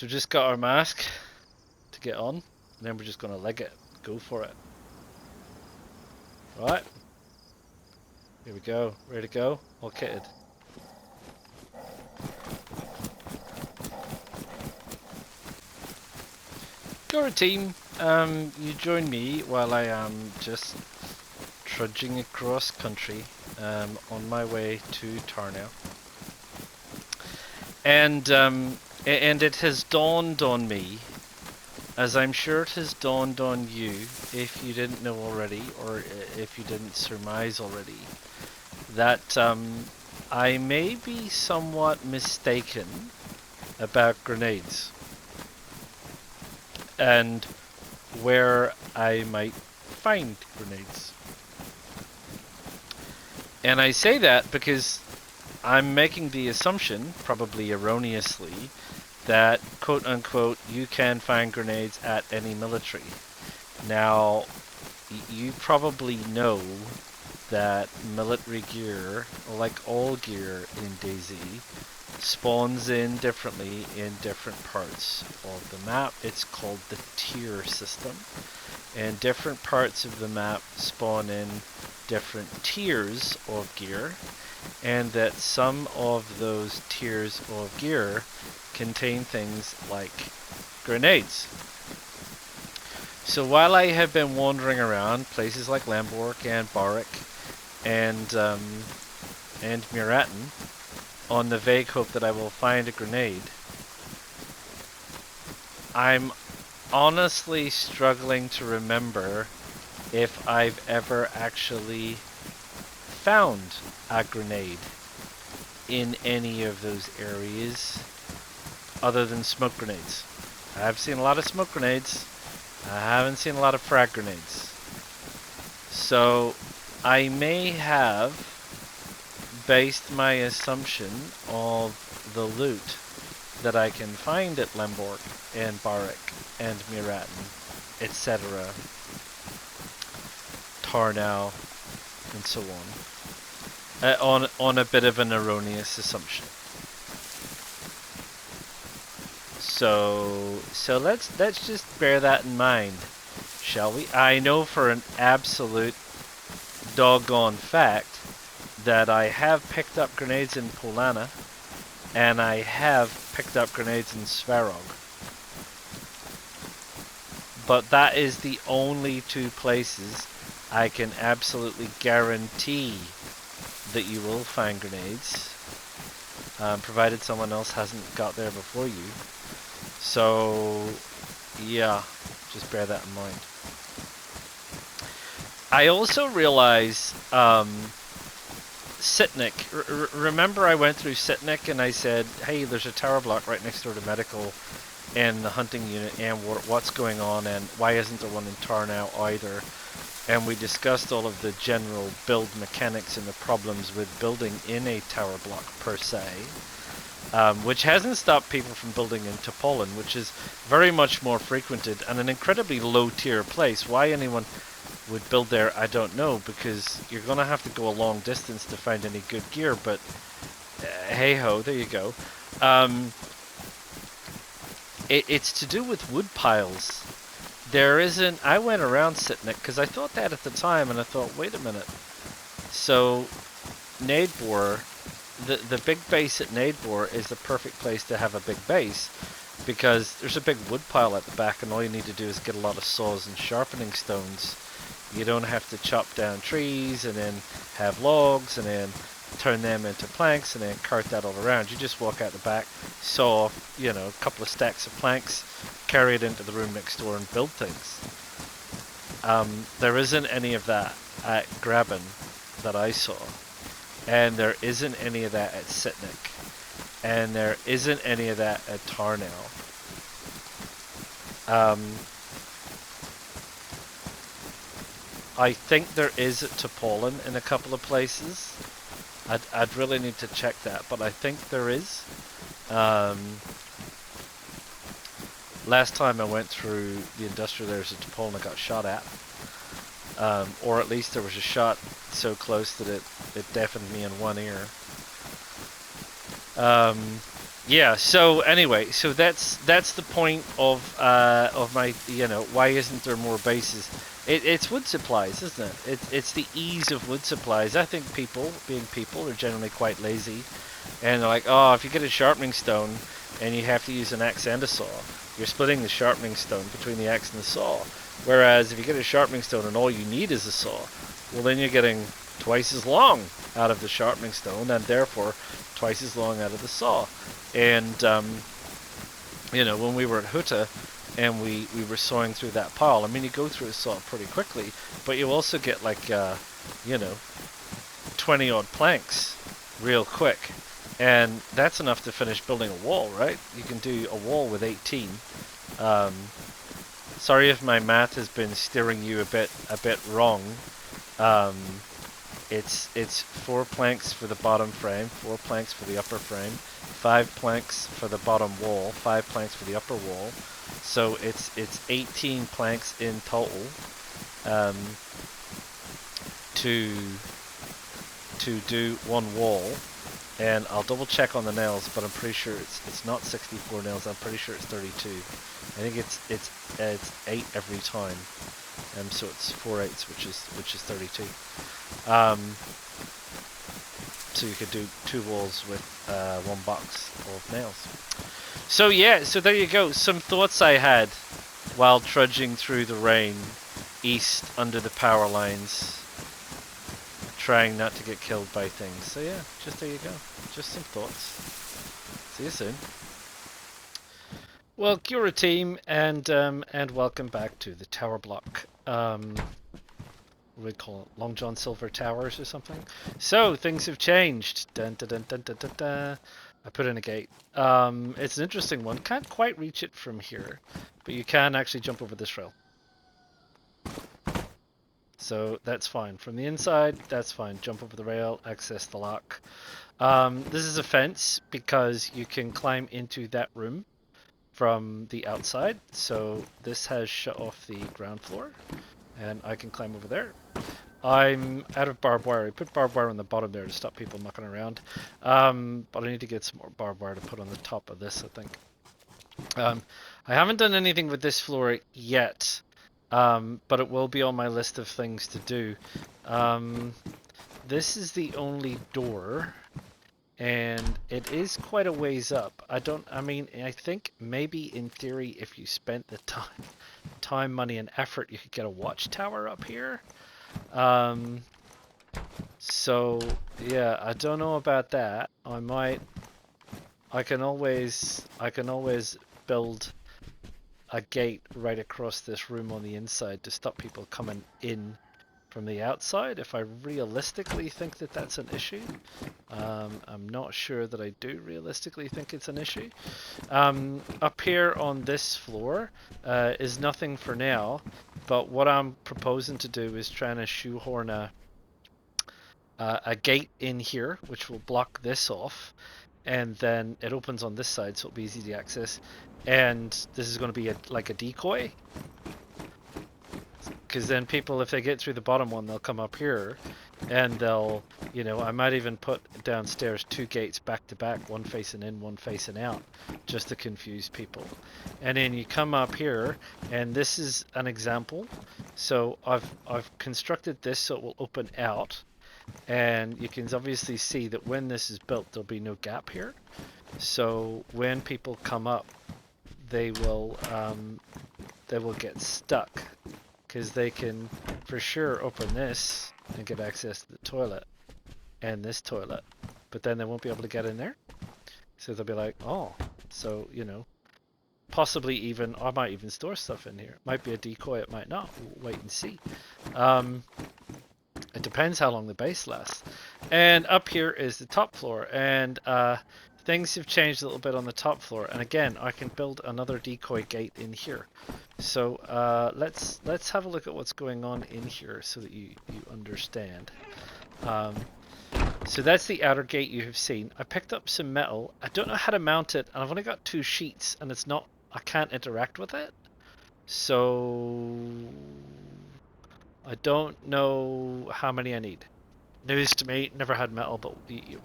So we just got our mask to get on, and then we're just gonna leg it. Go for it. Right. Here we go. Ready to go? All kitted. You're a team. You join me while I am just trudging across country on my way to Tarnow. And it has dawned on me, as I'm sure it has dawned on you, if you didn't know already, or if you didn't surmise already, that I may be somewhat mistaken about grenades and where I might find grenades. And I say that because I'm making the assumption, probably erroneously, that quote unquote you can find grenades at any military. Now, you probably know that military gear, like all gear in DayZ, spawns in differently in different parts of the map. It's called the tier system, and different parts of the map spawn in different tiers of gear, and that some of those tiers of gear contain things like grenades. So while I have been wandering around places like Lamborg and Barak and Muratin on the vague hope that I will find a grenade, I'm honestly struggling to remember if I've ever actually found a grenade in any of those areas other than smoke grenades. I've seen a lot of smoke grenades. I haven't seen a lot of frag grenades. So I may have based my assumption of the loot that I can find at Lemborg and Barak and Miratin, etc., Tarnow, and so on a bit of an erroneous assumption. So let's just bear that in mind, shall we? I know for an absolute doggone fact that I have picked up grenades in Polana, and I have picked up grenades in Svarog. But that is the only two places I can absolutely guarantee that you will find grenades, provided someone else hasn't got there before you. So, yeah, just bear that in mind. I also realize Sitnik. Remember I went through Sitnik and I said, hey, there's a tower block right next door to medical and the hunting unit, and what's going on, and why isn't there one in Tarnow either? And we discussed all of the general build mechanics and the problems with building in a tower block per se, which hasn't stopped people from building in Topolin, which is very much more frequented and an incredibly low tier place. Why anyone would build there, I don't know, because you're going to have to go a long distance to find any good gear, but hey ho, there you go. It's to do with wood piles. There isn't... I went around Sitnik because I thought that at the time, and I thought, wait a minute. So, Nadebor, the big base at Nadebor is the perfect place to have a big base, because there's a big wood pile at the back, and all you need to do is get a lot of saws and sharpening stones. You don't have to chop down trees, and then have logs, and then turn them into planks, and then cart that all around. You just walk out the back, saw off, you know, a couple of stacks of planks, carry it into the room next door and build things. There isn't any of that at Graben that I saw, and there isn't any of that at Sitnik, and there isn't any of that at Tarnow. I think there is at Topolin in a couple of places. I'd really need to check that, but I think there is. Last time I went through the industrial areas of Topolin, I got shot at. Or at least there was a shot so close that it deafened me in one ear. Yeah. So anyway, so that's the point of my, you know, why isn't there more bases? It's wood supplies, isn't it? It's the ease of wood supplies. I think people, being people, are generally quite lazy, and they're like, oh, if you get a sharpening stone and you have to use an axe and a saw, you're splitting the sharpening stone between the axe and the saw. Whereas if you get a sharpening stone and all you need is a saw, well, then you're getting twice as long out of the sharpening stone, and therefore twice as long out of the saw. And you know, when we were at Huta and we were sawing through that pile, I mean, you go through a saw pretty quickly, but you also get like, you know, 20 odd planks real quick. And that's enough to finish building a wall, right? You can do a wall with 18. Um, sorry if my math has been steering you a bit wrong. Um, it's 4 planks for the bottom frame, 4 planks for the upper frame, 5 planks for the bottom wall, 5 planks for the upper wall. So it's 18 planks in total, um, to do one wall. And I'll double check on the nails, but I'm pretty sure it's not 64 nails. I'm pretty sure it's 32. I think it's 8 every time. So it's 4/8, which is 32. So you could do 2 walls with 1 box of nails. So yeah, so there you go. Some thoughts I had while trudging through the rain east under the power lines, trying not to get killed by things. So yeah, just there you go. Just some thoughts. See you soon. Well, Cura team, and welcome back to the tower block. What do we call it? Long John Silver Towers or something. So things have changed. Dun, dun, dun, dun, dun, dun, dun. I put in a gate. It's an interesting one. Can't quite reach it from here, but you can actually jump over this rail. So that's fine. From the inside, that's fine. Jump over the rail, access the lock. This is a fence because you can climb into that room from the outside. So this has shut off the ground floor, and I can climb over there. I'm out of barbed wire. I put barbed wire on the bottom there to stop people mucking around. But I need to get some more barbed wire to put on the top of this, I think. I haven't done anything with this floor yet, but it will be on my list of things to do. This is the only door, and it is quite a ways up. I mean, I think maybe in theory, if you spent the time, money, and effort, you could get a watchtower up here. So yeah, I don't know about that. I can always build a gate right across this room on the inside to stop people coming in from the outside if I realistically think that that's an issue. I'm not sure that I do realistically think it's an issue. Up here on this floor is nothing for now, but what I'm proposing to do is trying to shoehorn a gate in here, which will block this off, and then it opens on this side, so it'll be easy to access. And this is going to be like a decoy, because then people, if they get through the bottom one, they'll come up here, and they'll, you know, I might even put downstairs 2 gates back to back, one facing in, one facing out, just to confuse people. And then you come up here, and this is an example. So I've constructed this so it will open out. And you can obviously see that when this is built, there'll be no gap here. So when people come up, they will get stuck, because they can for sure open this and get access to the toilet and this toilet, but then they won't be able to get in there. So they'll be like, oh, so, you know, possibly even, I might even store stuff in here. It might be a decoy, it might not. We'll wait and see. It depends how long the base lasts. And up here is the top floor, and things have changed a little bit on the top floor. And again, I can build another decoy gate in here. So let's have a look at what's going on in here so that you understand. So that's the outer gate you have seen. I picked up some metal. I don't know how to mount it, and I've only got 2 sheets, and I can't interact with it. So I don't know how many I need. News to me. Never had metal, but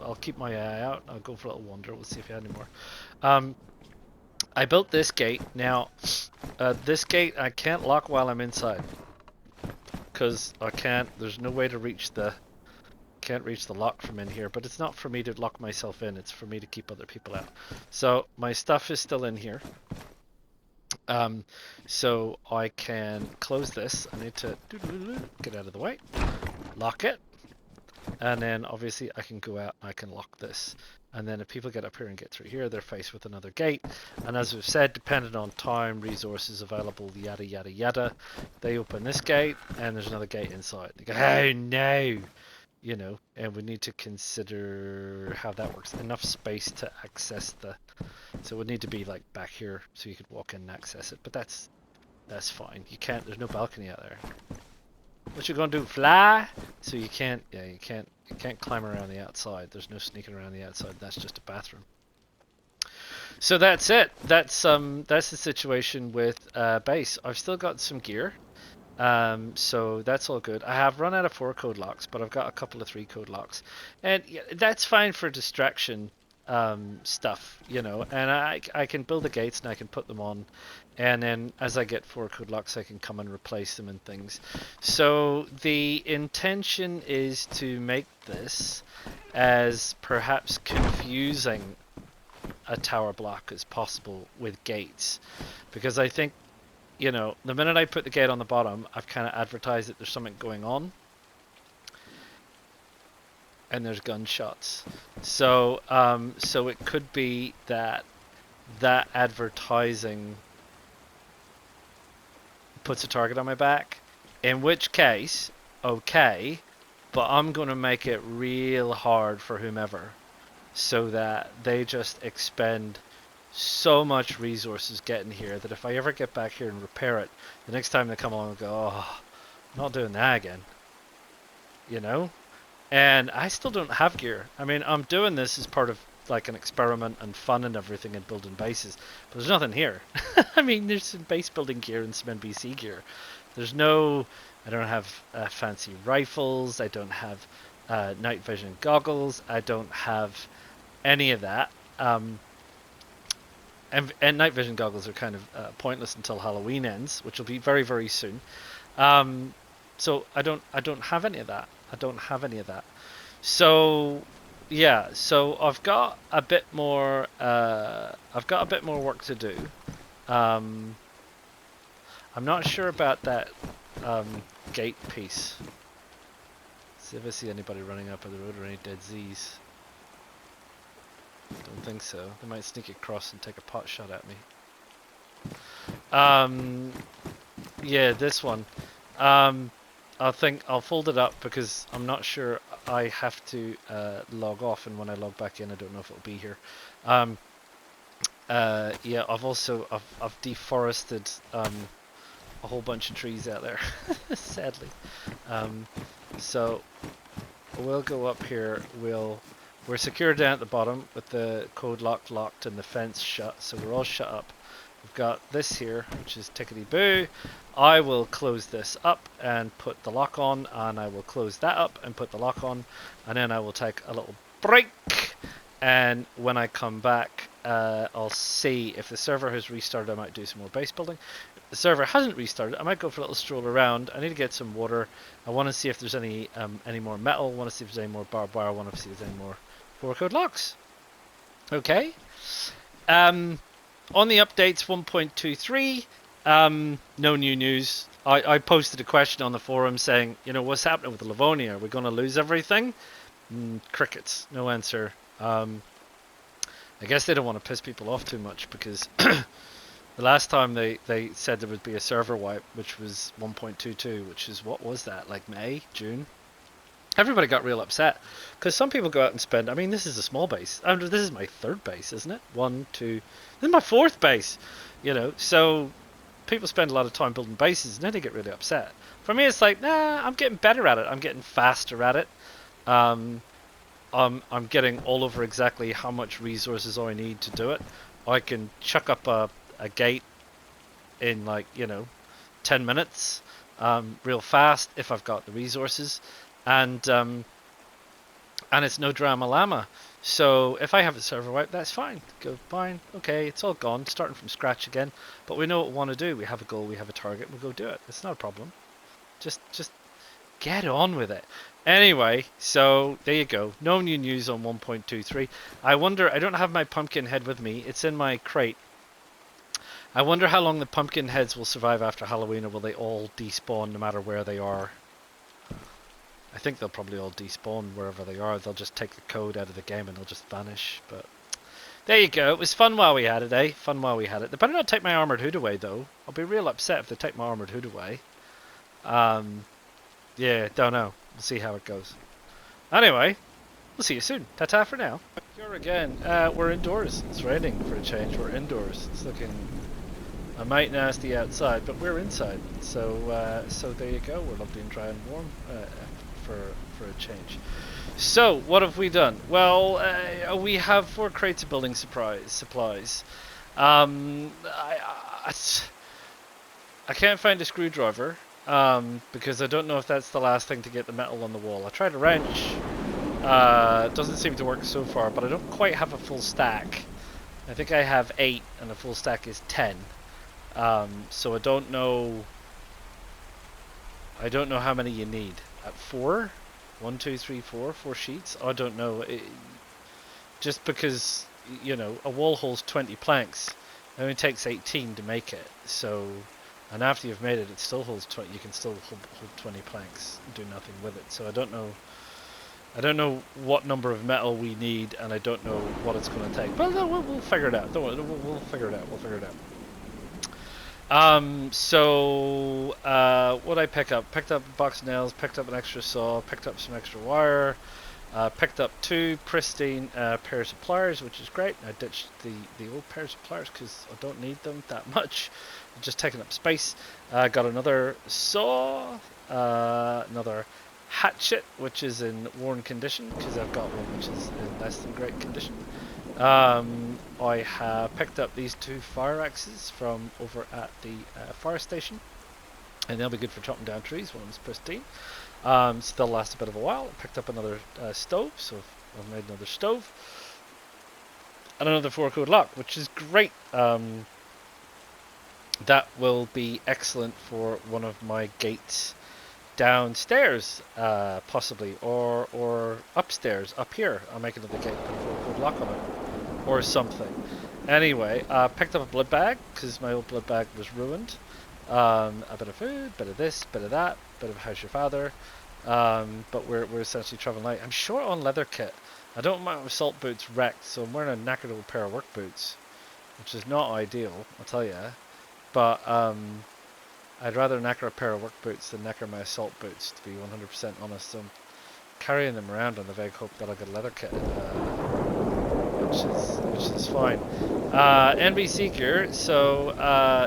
I'll keep my eye out. I'll go for a little wander. We'll see if you had any more. Um, I built this gate. Now, this gate I can't lock while I'm inside because I can't. There's no way to reach the. Can't reach the lock from in here. But it's not for me to lock myself in. It's for me to keep other people out. So my stuff is still in here. So I can close this. I need to get out of the way. Lock it. And then obviously I can go out and I can lock this. And then if people get up here and get through here, they're faced with another gate. And as we've said, depending on time, resources available, yada, yada, yada, they open this gate and there's another gate inside. They go, oh no! You know, and we need to consider how that works. Enough space to access the... So it would need to be like back here so you could walk in and access it. But that's fine. You can't... There's no balcony out there. What you gonna do? Fly? So you can't. Yeah, you can't climb around the outside. There's no sneaking around the outside. That's just a bathroom. So that's it. That's the situation with base. I've still got some gear. So that's all good. I have run out of 4 code locks, but I've got a couple of 3 code locks, and yeah, that's fine for distraction stuff, you know. And I can build the gates and I can put them on, and then as I get 4 code locks, I can come and replace them and things. So the intention is to make this as perhaps confusing a tower block as possible with gates, because I think, you know, the minute I put the gate on the bottom, I've kind of advertised that there's something going on. And there's gunshots. So so it could be that advertising puts a target on my back. In which case, okay, but I'm going to make it real hard for whomever, so that they just expend so much resources getting here that if I ever get back here and repair it, the next time they come along and go, oh, I'm not doing that again. You know? And I still don't have gear. I mean, I'm doing this as part of like an experiment and fun and everything and building bases, but there's nothing here. I mean, there's some base building gear and some NBC gear. There's no... I don't have fancy rifles. I don't have night vision goggles. I don't have any of that. And night vision goggles are kind of pointless until Halloween ends, which will be very, very soon. So I don't have any of that. I don't have any of that. So yeah, so I've got a bit more. I've got a bit more work to do. I'm not sure about that gate piece. See if I see anybody running up on the road or any dead Z's. Don't think so. They might sneak across and take a pot shot at me. Yeah, this one. I think I'll fold it up because I'm not sure. I have to log off, and when I log back in, I don't know if it'll be here. Yeah, I've deforested a whole bunch of trees out there, sadly. So we'll go up here. We're secure down at the bottom with the code locked and the fence shut, so we're all shut up. We've got this here, which is tickety-boo. I will close this up and put the lock on, and I will close that up and put the lock on, and then I will take a little break, and when I come back, I'll see if the server has restarted. I might do some more base building. If the server hasn't restarted, I might go for a little stroll around. I need to get some water. I want to see if there's any more metal. I want to see if there's any more barbed wire. I want to see if there's any more 4 code locks. Okay. On the updates 1.23, no new news. I posted a question on the forum saying, you know, what's happening with the Livonia? Are we going to lose everything? Crickets. No answer. I guess they don't want to piss people off too much because the last time they said there would be a server wipe, which was 1.22, which is, what was that, like May, June? Everybody got real upset because some people go out and spend. I mean, this is a small base. This is my 3rd base, isn't it? 1, 2. This is my 4th base. You know, so people spend a lot of time building bases, and then they get really upset. For me, it's like, nah, I'm getting better at it. I'm getting faster at it. I'm getting all over exactly how much resources I need to do it. I can chuck up a gate in, like, you know, 10 minutes, real fast if I've got the resources. And and it's no drama llama. So if I have a server wipe, that's fine. Go fine, okay, it's all gone, starting from scratch again. But we know what we want to do. We have a goal, we have a target, we'll go do it. It's not a problem. Just get on with it. Anyway, so there you go. No new news on 1.23. I wonder. I don't have my pumpkin head with me. It's in my crate. I wonder how long the pumpkin heads will survive after Halloween, or will they all despawn no matter where they are? I think they'll probably all despawn wherever they are. They'll just take the code out of the game and they'll just vanish. But there you go. It was fun while we had it, eh? Fun while we had it. They better not take my armoured hood away, though. I'll be real upset if they take my armoured hood away. Yeah, don't know. We'll see how it goes. Anyway, we'll see you soon. Ta-ta for now. Here again. We're indoors. It's raining for a change. We're indoors. It's looking a mite nasty outside, but we're inside. So so there you go. We're lovely and dry and warm for a change. So what have we done? Well, we have 4 crates of building supplies. I can't find a screwdriver. Because I don't know if that's the last thing to get the metal on the wall. I tried a wrench. Doesn't seem to work so far, but I don't quite have a full stack. I think I have 8, and a full stack is 10. So I don't know. I don't know how many you need. At 4, 1, 2, 3, 4, 4 sheets. I don't know. Just because a wall holds 20 planks, it only takes 18 to make it. So. And after you've made it, it still holds 20. You can still hold 20 planks and do nothing with it. So I don't know. I don't know what number of metal we need, and I don't know what it's going to take. But we'll figure it out. Don't worry, we'll figure it out. We'll figure it out. So what I pick up? Picked up a box of nails. Picked up an extra saw. Picked up some extra wire. Picked up 2 pristine pairs of pliers, which is great. I ditched the old pairs of pliers because I don't need them that much. They're just taking up space. Got another saw, another hatchet, which is in worn condition because I've got one which is in less than great condition. I have picked up these 2 fire axes from over at the fire station, and they'll be good for chopping down trees. One of them's pristine. So they'll last a bit of a while. I picked up another stove, so I've made another stove. And another 4-code lock, which is great. That will be excellent for one of my gates downstairs, possibly, or upstairs, up here. I'll make another gate, put a 4-code lock on it, or something. Anyway, picked up a blood bag, because my old blood bag was ruined. A bit of food, bit of this, bit of that, bit of how's your father. But we're essentially traveling light. I'm short on leather kit. I don't mind my salt boots wrecked, so I'm wearing a knackered old pair of work boots, which is not ideal, I'll tell you. But I'd rather knacker a pair of work boots than knacker my assault boots, to be 100% honest. So I'm carrying them around on the vague hope that I'll get a leather kit, which is fine. NBC gear, so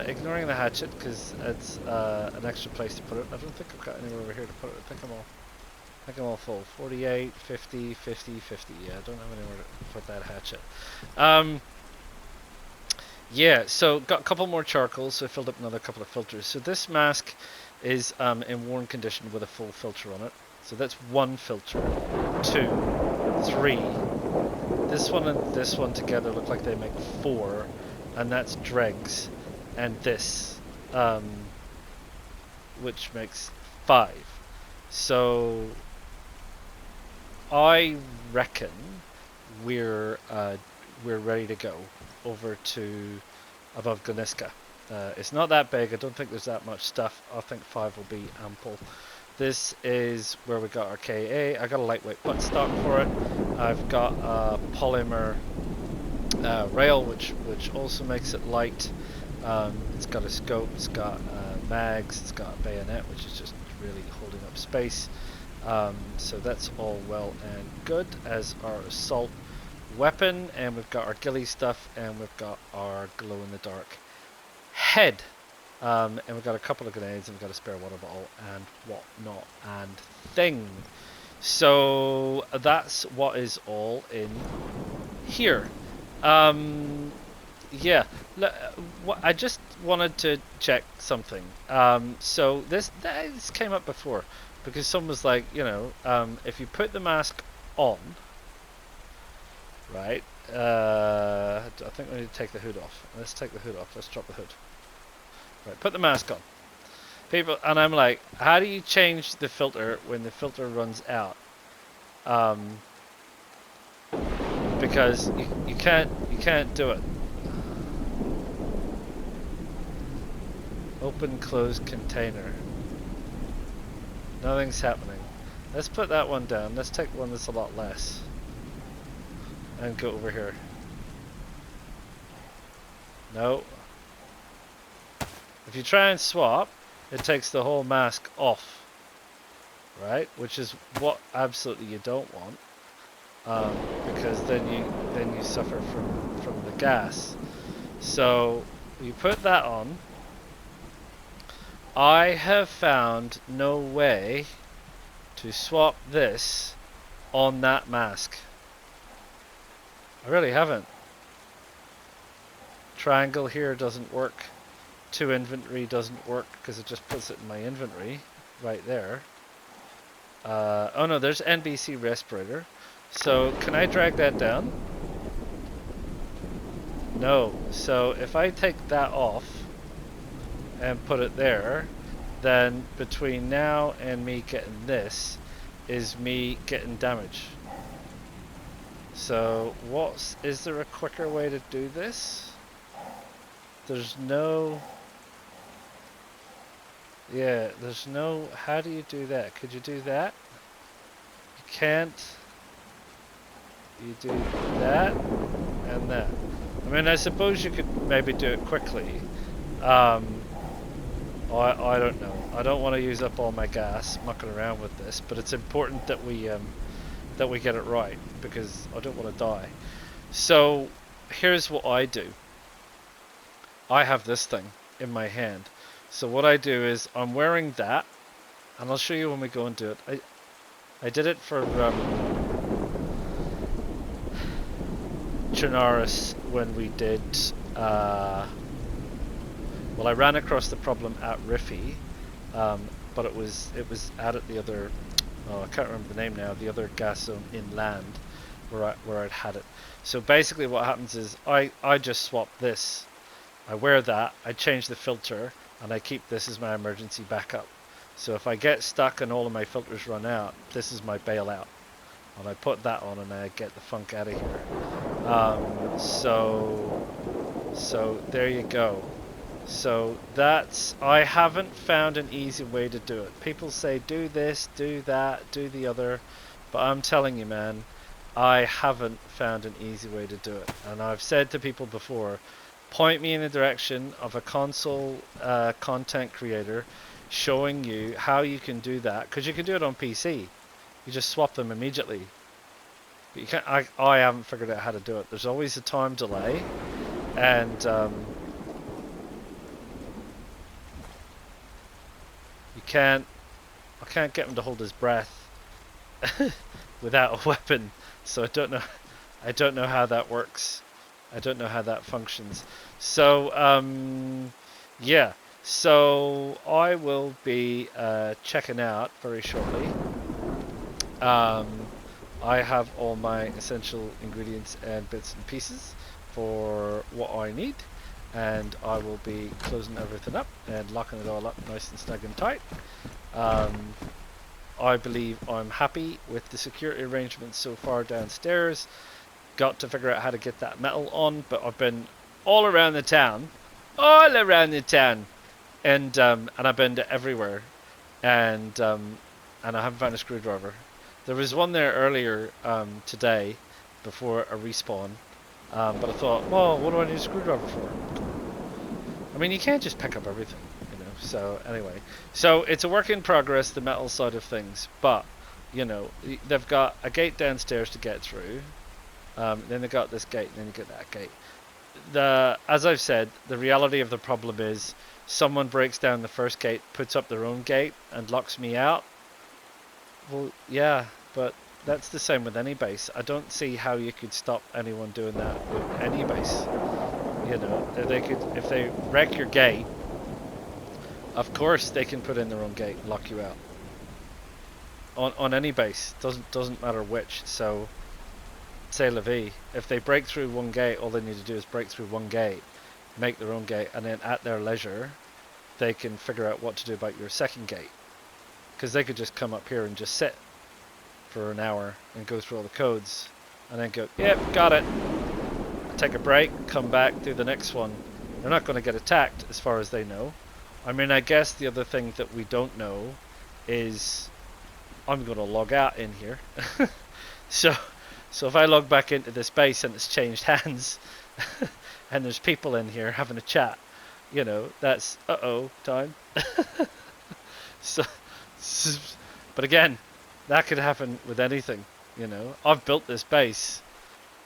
ignoring the hatchet because it's an extra place to put it. I don't think I've got anywhere over here to put it. I think I'm all full. 48, 50, 50, 50. Yeah, I don't have anywhere to put that hatchet. Yeah, so got a couple more charcoals, so I filled up another couple of filters. So this mask is in worn condition with a full filter on it. So that's 1 filter, 2, 3. This one and this one together look like they make 4, and that's dregs, and this, which makes 5. So I reckon we're ready to go over to above Gliniska. It's not that big. I don't think there's that much stuff. I think 5 will be ample. This is where we got our KA. I got a lightweight buttstock for it. I've got a polymer rail, which also makes it light. It's got a scope. It's got mags. It's got a bayonet, which is just really holding up space. So that's all well and good as our assault weapon. And we've got our ghillie stuff, and we've got our glow-in-the-dark head. And we've got a couple of grenades, and we've got a spare water bottle and whatnot and thing. So that's what is all in here. Yeah, I just wanted to check something. So this came up before because someone was like, if you put the mask on, right? I think we need to take the hood off. Let's take the hood off. Let's drop the hood. Right, put the mask on. People, and I'm like, how do you change the filter when the filter runs out? Because you can't do it. Open close container. Nothing's happening. Let's put that one down. Let's take one that's a lot less. And go over here. No. If you try and swap, it takes the whole mask off. Right? Which is what absolutely you don't want. Because then you suffer from the gas. So you put that on. I have found no way to swap this on that mask. I really haven't. Triangle here doesn't work. To inventory doesn't work because it just puts it in my inventory right there. Oh no, there's NBC respirator. So can I drag that down? No. So if I take that off and put it there, then between now and me getting this is me getting damage. So is there a quicker way to do this? There's no... Yeah, there's no... How do you do that? Could you do that? You can't. You do that and that. I mean, I suppose you could maybe do it quickly. I don't know. I don't want to use up all my gas mucking around with this, but it's important that we get it right because I don't want to die. So here's what I do. I have this thing in my hand. So what I do is I'm wearing that, and I'll show you when we go and do it. I did it for Chernarus when we did. Well, I ran across the problem at Riffy, but it was out at the other. Oh, I can't remember the name now. The other gas zone inland, where I'd had it. So basically, what happens is I just swap this. I wear that. I change the filter, and I keep this as my emergency backup. So if I get stuck and all of my filters run out, this is my bailout. And I put that on, and I get the funk out of here. So there you go. So I haven't found an easy way to do it. People say do this, do that, do the other, but I'm telling you, man, I haven't found an easy way to do it. And I've said to people before, point me in the direction of a console content creator showing you how you can do that, because you can do it on PC. You just swap them immediately. But you can't. I haven't figured out how to do it. There's always a time delay, and you can't. I can't get him to hold his breath without a weapon. So I don't know. I don't know how that works. I don't know how that functions. So yeah. So I will be checking out very shortly. I have all my essential ingredients and bits and pieces for what I need, and I will be closing everything up and locking it all up nice and snug and tight. I believe I'm happy with the security arrangements so far downstairs. Got to figure out how to get that metal on, but I've been all around the town, and I've been to everywhere, and I haven't found a screwdriver. There was one there earlier today before a respawn, but I thought, well, what do I need a screwdriver for? I mean, you can't just pick up everything, you know. So anyway, so it's a work in progress, the metal side of things, but you know, they've got a gate downstairs to get through. Then they got this gate, and then you get that gate. As I've said, the reality of the problem is someone breaks down the first gate, puts up their own gate, and locks me out. Well, yeah, but that's the same with any base. I don't see how you could stop anyone doing that with any base. You know, they could, if they wreck your gate, of course they can put in their own gate and lock you out. on any base. Doesn't matter which. So, say Levy, if they break through one gate, all they need to do is break through one gate, make their own gate, and then at their leisure, they can figure out what to do about your second gate. Because they could just come up here and just sit for an hour and go through all the codes, and then go, yep, got it. Take a break, come back, do the next one. They're not going to get attacked as far as they know. I mean, I guess the other thing that we don't know is I'm going to log out in here. so if I log back into this base and it's changed hands and there's people in here having a chat, you know, that's uh-oh time. so, but again, that could happen with anything, you know. I've built this base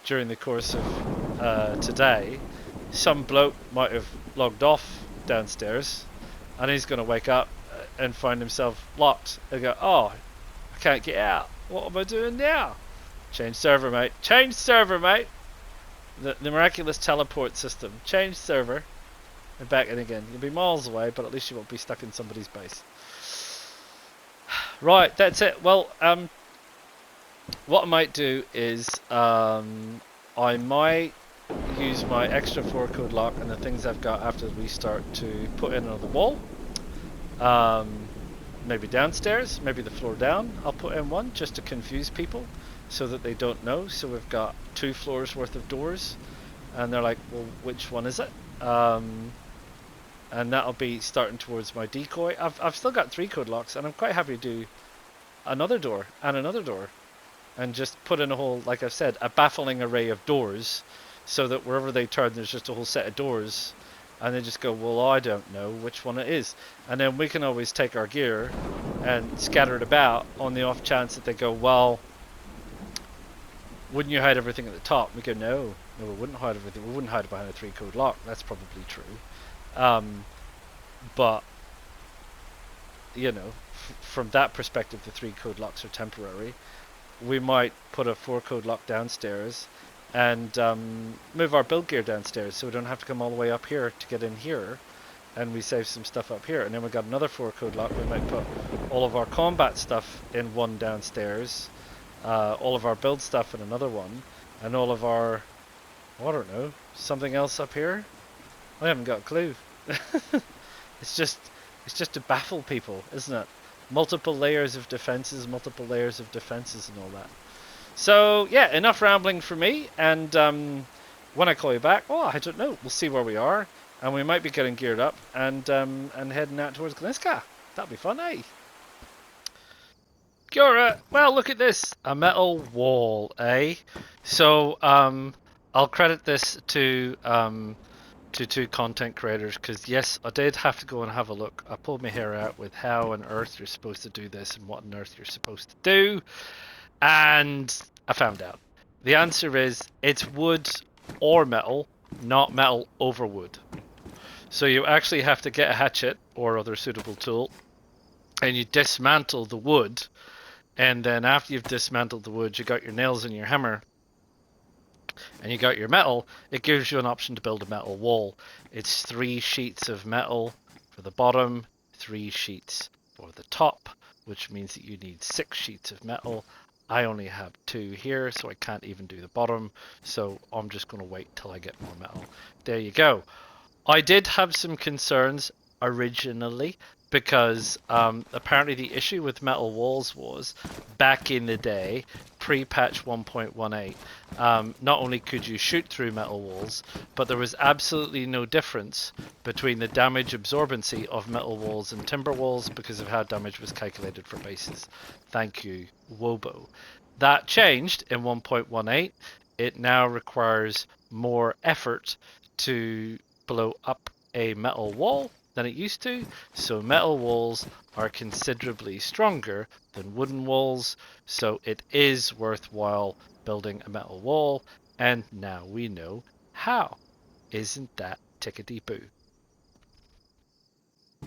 during the course of today. Some bloke might have logged off downstairs and he's going to wake up and find himself locked and go, oh, I can't get out. What am I doing now? Change server, mate. Change server, mate. The miraculous teleport system. Change server and back in again. You'll be miles away, but at least you won't be stuck in somebody's base. Right, that's it. Well, what I might do is I might use my extra 4-code lock and the things I've got after we start to put in another wall. Maybe downstairs, maybe the floor down. I'll put in one just to confuse people so that they don't know. So we've got 2 floors worth of doors and they're like, well, which one is it? And that'll be starting towards my decoy. I've still got 3-code locks and I'm quite happy to do another door and just put in a whole, like I've said, a baffling array of doors so that wherever they turn there's just a whole set of doors and they just go, well, I don't know which one it is. And then we can always take our gear and scatter it about on the off chance that they go, well, wouldn't you hide everything at the top? We go, no, we wouldn't hide everything. We wouldn't hide it behind a 3-code lock. That's probably true. But, you know, from that perspective, the 3-code locks are temporary. We might put a 4-code lock downstairs and move our build gear downstairs so we don't have to come all the way up here to get in here, and we save some stuff up here. And then we got another 4-code lock. We might put all of our combat stuff in one downstairs, all of our build stuff in another one, and all of our, I don't know, something else up here. I haven't got a clue. It's just to baffle people, isn't it? Multiple layers of defenses, and all that. So yeah, enough rambling for me. And when I call you back, oh, I don't know. We'll see where we are, and we might be getting geared up and heading out towards Gliniska. That'll be fun, eh? Kia ora. Well, look at this, a metal wall, eh? So I'll credit this to 2 content creators, because yes, I did have to go and have a look. I pulled my hair out with how on earth you're supposed to do this and what on earth you're supposed to do, and I found out. The answer is it's wood or metal, not metal over wood. So you actually have to get a hatchet or other suitable tool and you dismantle the wood, and then after you've dismantled the wood, you got your nails and your hammer and you got your metal. It gives you an option to build a metal wall. It's 3 sheets of metal for the bottom, 3 sheets for the top, which means that you need 6 sheets of metal. I only have 2 here, so I can't even do the bottom, so I'm just going to wait till I get more metal. There you go. I did have some concerns originally, because apparently the issue with metal walls was, back in the day, pre-patch 1.18, not only could you shoot through metal walls, but there was absolutely no difference between the damage absorbency of metal walls and timber walls because of how damage was calculated for bases. Thank you, Wobo. That changed in 1.18. It now requires more effort to blow up a metal wall than it used to, so metal walls are considerably stronger than wooden walls, so it is worthwhile building a metal wall, and now we know how. Isn't that tickety-boo?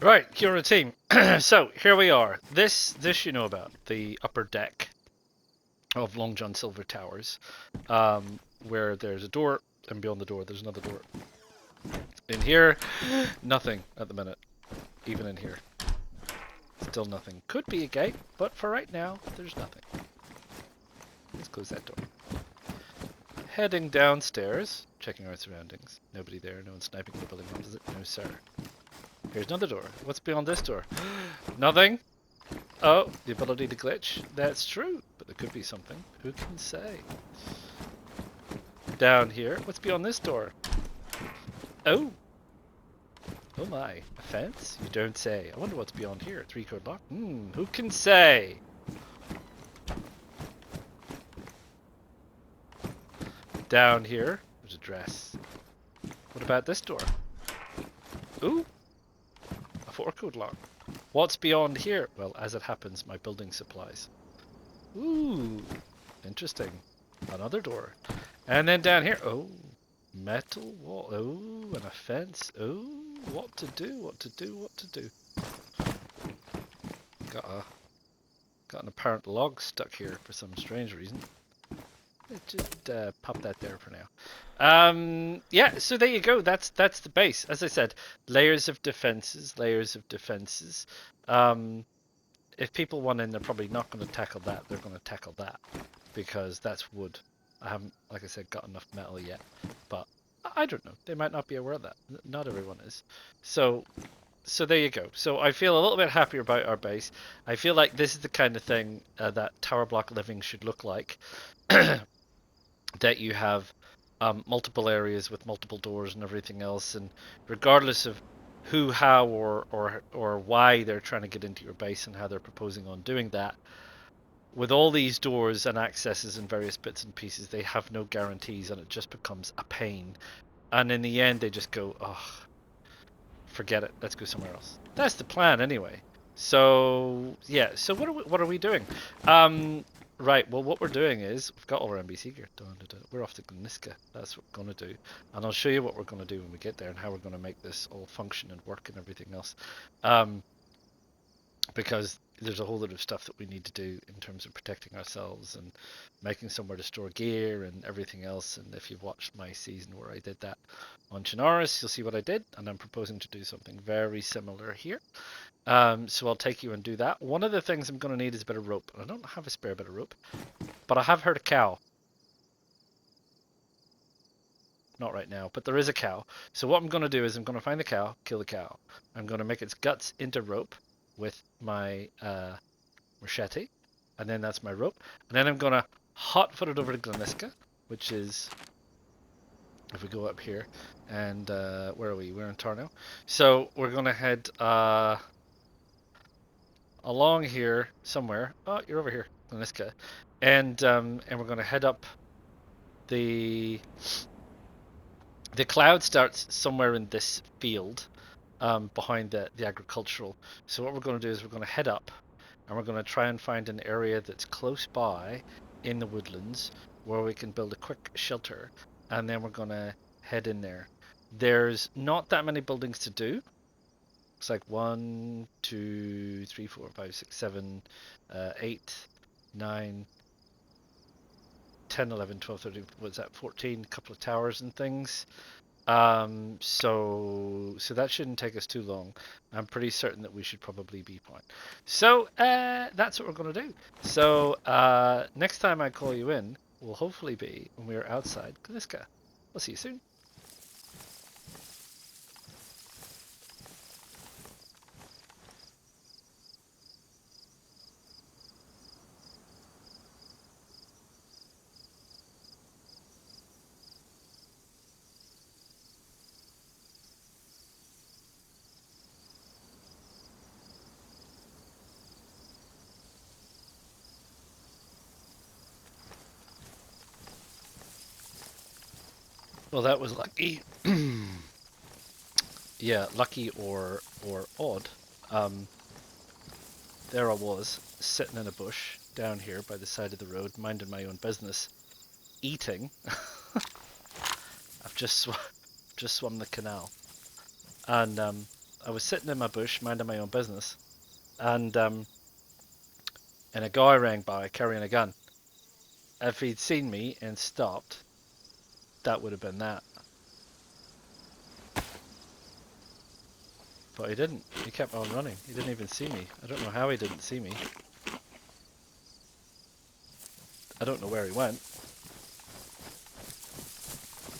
Right, kia ora team. So here we are. This you know about, the upper deck of Long John Silver Towers, where there's a door, and beyond the door there's another door. In here, nothing at the minute, even in here. Still nothing. Could be a gate, but for right now, there's nothing. Let's close that door. Heading downstairs, checking our surroundings. Nobody there, no one sniping in the building, is it? No, sir. Here's another door. What's beyond this door? Nothing. Oh, the ability to glitch. That's true, but there could be something. Who can say? Down here. What's beyond this door? Oh. Oh my. A fence? You don't say. I wonder what's beyond here. 3-code lock? Who can say? Down here, there's a dress. What about this door? Ooh. A 4-code lock. What's beyond here? Well, as it happens, my building supplies. Ooh. Interesting. Another door. And then down here, oh, metal wall, oh, and a fence, oh, what to do, what to do, what to do. Got an apparent log stuck here for some strange reason. Let's just pop that there for now. Yeah, so there you go, that's the base. As I said, layers of defenses, layers of defenses. If people want in, they're probably not going to tackle that, they're going to tackle that. Because that's wood. I haven't, like I said, got enough metal yet, but I don't know. They might not be aware of that. Not everyone is. So there you go. So I feel a little bit happier about our base. I feel like this is the kind of thing that tower block living should look like. That you have multiple areas with multiple doors and everything else, and regardless of who, how, or why they're trying to get into your base and how they're proposing on doing that. With all these doors and accesses and various bits and pieces, they have no guarantees and it just becomes a pain. And in the end, they just go, oh, forget it. Let's go somewhere else. That's the plan anyway. So, yeah. So what are we doing? Right. Well, what we're doing is we've got all our NBC gear. We're off to Gliniska. That's what we're going to do. And I'll show you what we're going to do when we get there and how we're going to make this all function and work and everything else. Because there's a whole lot of stuff that we need to do in terms of protecting ourselves and making somewhere to store gear and everything else. And if you've watched my season where I did that on Chinaris, you'll see what I did. And I'm proposing to do something very similar here. So I'll take you and do that. One of the things I'm going to need is a bit of rope. I don't have a spare bit of rope, but I have heard a cow. Not right now, but there is a cow. So what I'm going to do is I'm going to find the cow, kill the cow. I'm going to make its guts into rope with my machete, and then that's my rope. And then I'm going to hot foot it over to Gliniska, which is, if we go up here, and where are we? We're in Tarnow. So we're going to head along here somewhere. Oh, you're over here, Gliniska. And we're going to head up the cloud starts somewhere in this field behind the agricultural. So what we're going to do is we're going to head up and we're going to try and find an area that's close by in the woodlands where we can build a quick shelter, and then we're going to head in there. There's not that many buildings to do. It's like 1, 2, 3, 4, 5, 6, 7, 8, 9, 10, 11, 12, 13, what's that, 14, couple of towers and things. So that shouldn't take us too long. I'm pretty certain that we should probably be fine. So that's what we're going to do. So next time I call you in will hopefully be when we're outside Gliniska. We'll see you soon. Well, that was lucky. Yeah, lucky or odd. There I was, sitting in a bush down here by the side of the road, minding my own business, eating. I've just swum the canal, and I was sitting in my bush, minding my own business, and a guy rang by carrying a gun. If he'd seen me and stopped, that would have been that. But he didn't. He kept on running. He didn't even see me. I don't know how he didn't see me. I don't know where he went.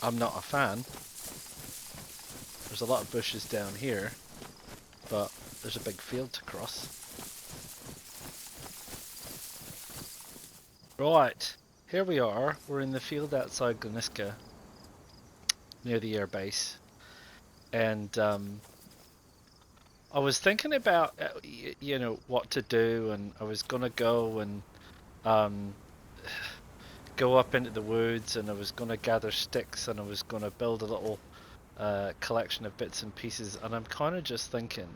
I'm not a fan. There's a lot of bushes down here, but there's a big field to cross. Right, here we are. We're in the field outside Gliniska, near the air base. And I was thinking about, you know, what to do, and I was gonna go and go up into the woods, and I was gonna gather sticks, and I was gonna build a little collection of bits and pieces. And I'm kind of just thinking,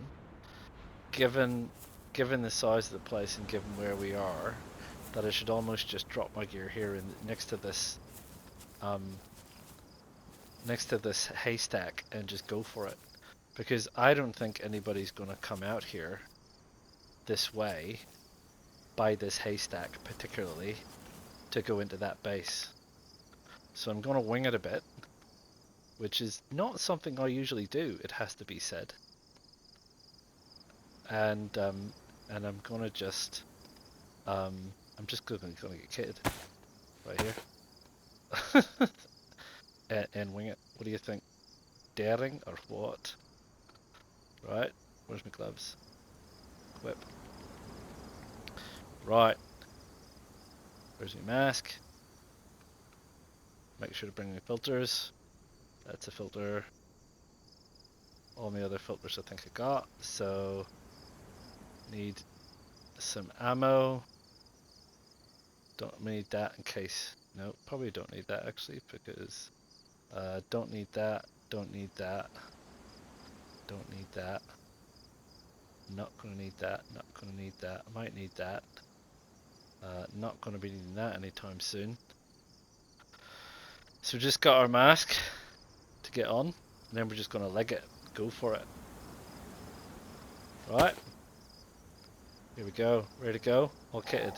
given the size of the place and given where we are, that I should almost just drop my gear here next to this haystack and just go for it. Because I don't think anybody's going to come out here this way, by this haystack particularly, to go into that base. So I'm going to wing it a bit, which is not something I usually do, it has to be said. And I'm going to just, I'm just going to get kitted right here. and wing it. What do you think? Daring or what? Right, where's my gloves? Equip. Right. Where's my mask? Make sure to bring my filters. That's a filter. All my other filters I think I got. So, need some ammo. Don't need that in case. No, probably don't need that actually, because don't need that, don't need that, don't need that. Not gonna need that, not gonna need that. I might need that. Not gonna be needing that anytime soon. So we just got our mask to get on, and then we're just gonna leg it, go for it. Right, here we go, ready to go, all kitted.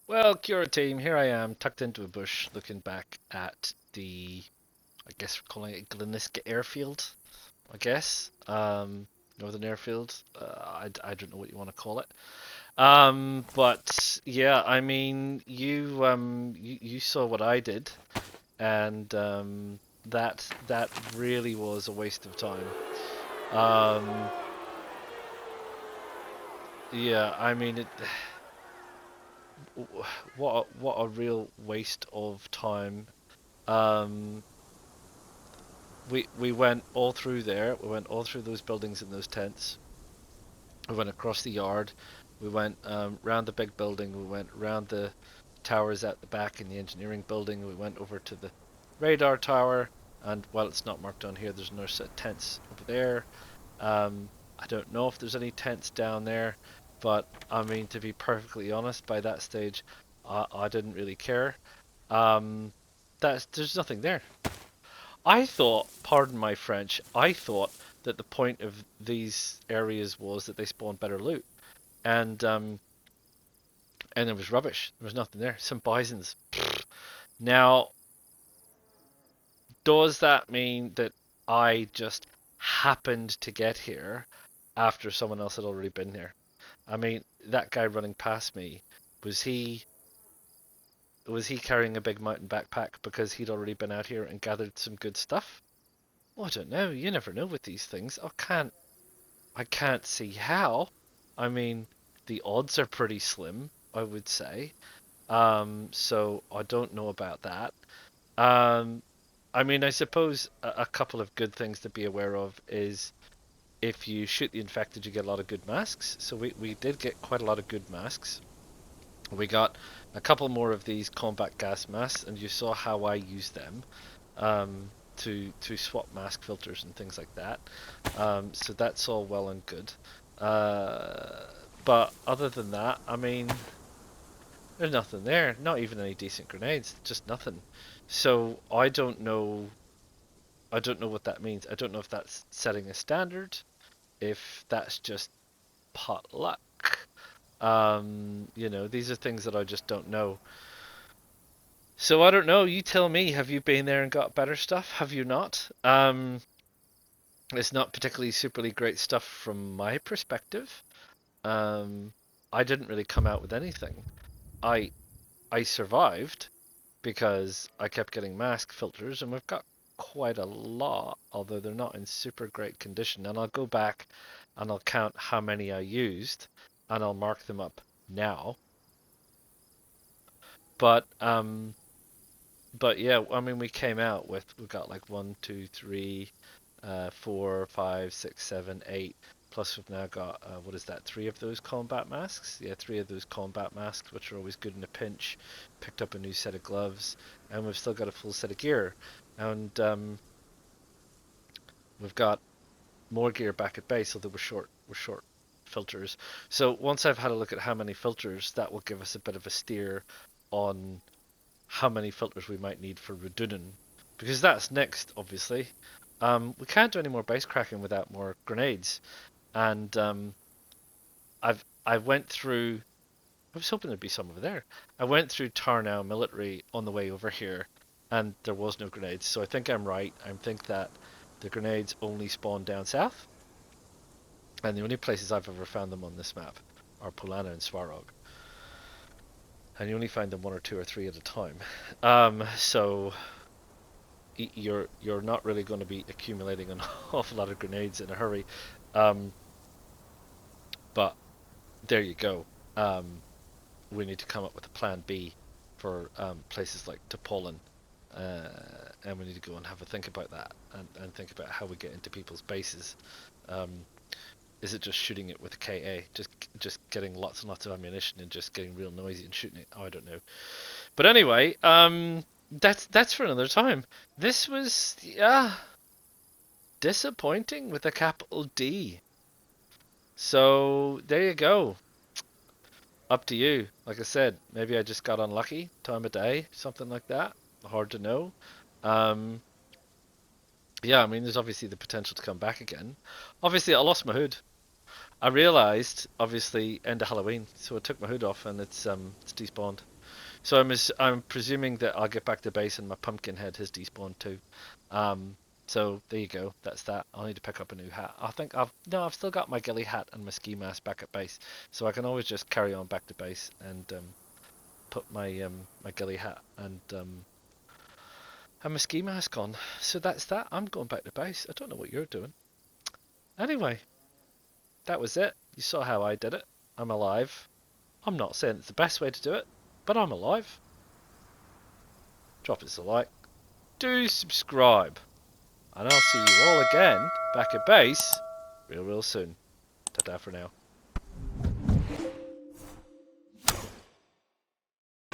Well, Cura team, here I am, tucked into a bush, looking back at the, I guess we're calling it Gliniska Airfield, I guess. Northern Airfield. I don't know what you want to call it. But yeah, I mean, you saw what I did, and that really was a waste of time. Um, yeah, I mean it. What a real waste of time. Um, we went all through there. We went all through those buildings and those tents. We went across the yard. We went round the big building. We went round the towers at the back in the engineering building. We went over to the radar tower, and while it's not marked on here, there's another set of tents over there. I don't know if there's any tents down there, but I mean, to be perfectly honest, by that stage, I didn't really care. There's nothing there. I thought, pardon my French, I thought that the point of these areas was that they spawned better loot, and it was rubbish. There was nothing there. Some bisons. Now, does that mean that I just happened to get here after someone else had already been there? I mean, that guy running past me, was he carrying a big mountain backpack because he'd already been out here and gathered some good stuff? Well, I don't know. You never know with these things. I can't see how. I mean, the odds are pretty slim, I would say. So I don't know about that. Um, I mean, I suppose a couple of good things to be aware of is if you shoot the infected, you get a lot of good masks. So we did get quite a lot of good masks. We got a couple more of these combat gas masks, and you saw how I used them to swap mask filters and things like that. So that's all well and good. But other than that, I mean, there's nothing there. Not even any decent grenades. Just nothing. So I don't know. I don't know what that means. I don't know if that's setting a standard, if that's just pot luck. You know, these are things that I just don't know. So I don't know. You tell me. Have you been there and got better stuff? Have you not? It's not particularly superly great stuff from my perspective. I didn't really come out with anything. I I survived because I kept getting mask filters, and we've got quite a lot, although they're not in super great condition. And I'll go back and I'll count how many I used, and I'll mark them up now. But yeah, I mean, we came out with, we've got like 1, 2, 3, 4, 5, 6, 7, 8. Plus we've now got, what is that, 3 of those combat masks? Yeah, 3 of those combat masks, which are always good in a pinch. Picked up a new set of gloves, and we've still got a full set of gear. And we've got more gear back at base, although we're short filters. So once I've had a look at how many filters, that will give us a bit of a steer on how many filters we might need for Redunin, because that's next, obviously. We can't do any more base cracking without more grenades, and I went through. I was hoping there'd be some over there. I went through Tarnow military on the way over here, and there was no grenades. So I think I'm right. I think that the grenades only spawn down south, and the only places I've ever found them on this map are Polana and Swarog, and you only find them 1 or 2 or 3 at a time. So you're not really going to be accumulating an awful lot of grenades in a hurry. But there you go. We need to come up with a plan B for places like Topolan, and we need to go and have a think about that, and think about how we get into people's bases. Is it just shooting it with a KA, just getting lots and lots of ammunition and just getting real noisy and shooting it? Oh, I don't know. But anyway, that's for another time. This was disappointing with a capital D. So there you go. Up to you. Like I said, maybe I just got unlucky. Time of day, something like that. Hard to know. Yeah, I mean, there's obviously the potential to come back again. Obviously, I lost my hood. I realised, obviously, end of Halloween, so I took my hood off and it's despawned. So I'm presuming that I'll get back to base and my pumpkin head has despawned too. So there you go. That's that. I'll need to pick up a new hat. I think I've still got my ghillie hat and my ski mask back at base, so I can always just carry on back to base and put my my ghillie hat and my ski mask on. So that's that. I'm going back to base. I don't know what you're doing. Anyway, that was it. You saw how I did it. I'm alive. I'm not saying it's the best way to do it, but I'm alive. Drop us a like. Do subscribe. And I'll see you all again back at base real soon. Ta-ta for now.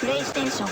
プレイステーション